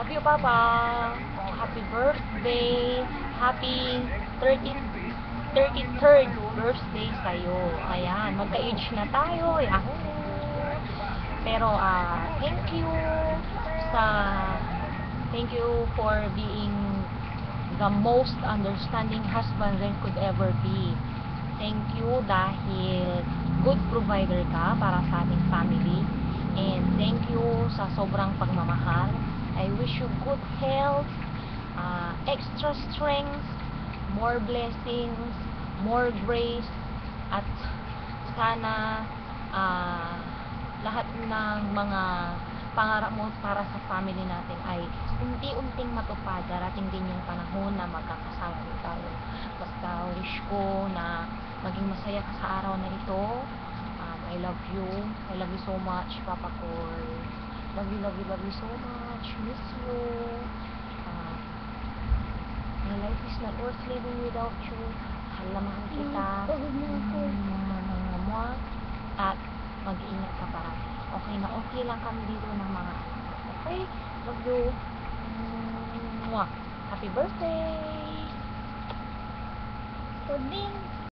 Love you, Papa. Happy birthday. Happy 33rd birthday sa'yo. Ayan, magka-age na tayo. Yahoo! Pero, sa thank you for being the most understanding husband there could ever be. Thank you dahil good provider ka para sa ating family. And thank you sa sobrang pagmamahal. I wish you good health, extra strength, more blessings, more grace, at sana lahat ng mga pangarap mo para sa family natin ay unti-unting matupad. Darating din yung panahon na magkakasama din tayo. Basta wish ko na maging masaya ka sa araw na ito. I love you. I love you so much, Papa Koy. Love you, love you, love you so much. Miss you. My life is not worth living without you. Halamahan kita. At mag-iingat ka parati. Okay na okay lang kami dito ng mga anak ko. Okay? Love you. Happy birthday! Puding.